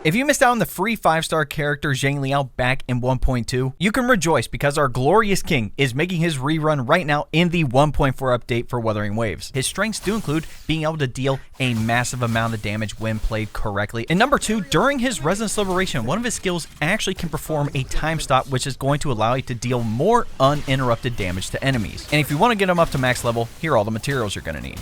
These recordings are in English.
If you missed out on the free 5-star character XIANGLI YAO back in 1.2, you can rejoice because our glorious king is making his rerun right now in the 1.4 update for Wuthering Waves. His strengths do include being able to deal a massive amount of damage when played correctly. And number 2, during his Resonance Liberation, one of his skills actually can perform a time stop, which is going to allow you to deal more uninterrupted damage to enemies. And if you want to get him up to max level, here are all the materials you're going to need.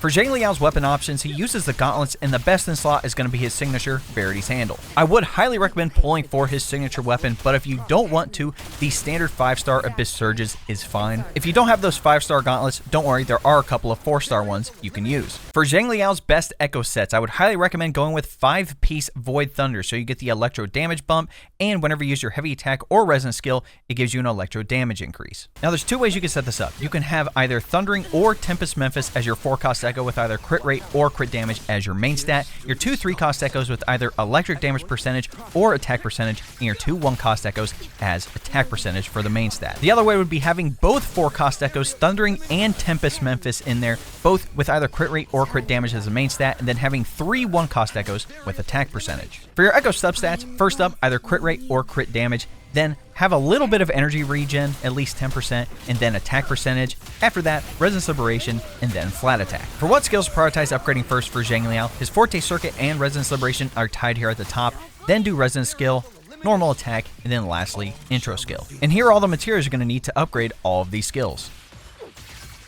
For XIANGLI YAO's weapon options, he uses the gauntlets, and the best in slot is going to be his signature, Verity's Handle. I would highly recommend pulling for his signature weapon, but if you don't want to, the standard 5-star Abyss Surges is fine. If you don't have those 5-star gauntlets, don't worry, there are a couple of 4-star ones you can use. For XIANGLI YAO's best echo sets, I would highly recommend going with 5-piece Void Thunder, so you get the electro damage bump, and whenever you use your heavy attack or resonance skill, it gives you an electro damage increase. Now there's 2 ways you can set this up. You can have either Thundering or Tempest Memphis as your 4-cost echo with either crit rate or crit damage as your main stat, your 2 3-cost echoes with either electric damage percentage or attack percentage, and your 2 1-cost echoes as attack percentage for the main stat. The other way would be having both 4-cost echoes, Thundering and Tempest Memphis in there, both with either crit rate or crit damage as the main stat, and then having 3 1-cost echoes with attack percentage. For your echo substats, first up, either crit rate or crit damage, then have a little bit of energy regen, at least 10%, and then attack percentage. After that, Resonance Liberation, and then flat attack. For what skills to prioritize upgrading first for XIANGLI YAO, his Forte Circuit and Resonance Liberation are tied here at the top, then do Resonance Skill, normal attack, and then lastly, intro skill. And here are all the materials you're going to need to upgrade all of these skills.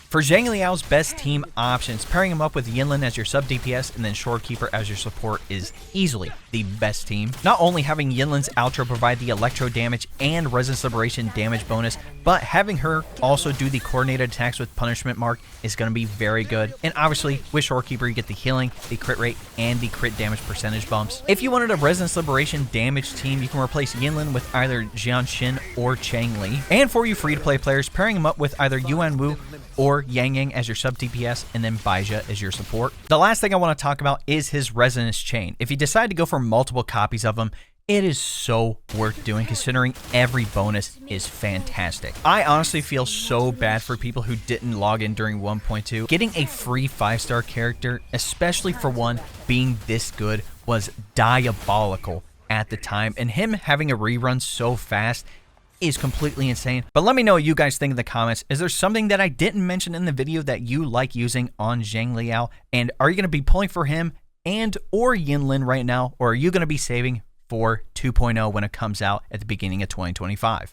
For XIANGLI YAO's best team options, pairing him up with Yinlin as your sub DPS and then Shorekeeper as your support is easily the best team. Not only having Yinlin's outro provide the electro damage and Resonance Liberation damage bonus, but having her also do the coordinated attacks with Punishment Mark is going to be very good. And obviously, with Shorekeeper, you get the healing, the crit rate, and the crit damage percentage bumps. If you wanted a Resonance Liberation damage team, you can replace Yinlin with either Jianshin or Changli. And for you free-to-play players, pairing him up with either Yuan Wu or Yang Yang as your sub DPS, and then Baizha as your support. The last thing I want to talk about is his Resonance Chain. If you decide to go for multiple copies of him, it is so worth doing considering every bonus is fantastic. I honestly feel so bad for people who didn't log in during 1.2. Getting a free 5-star character, especially for one being this good, was diabolical at the time, and him having a rerun so fast is completely insane. But let me know what you guys think in the comments. Is there something that I didn't mention in the video that you like using on XIANGLI YAO? And are you going to be pulling for him and or Yinlin right now? Or are you going to be saving for 2.0 when it comes out at the beginning of 2025?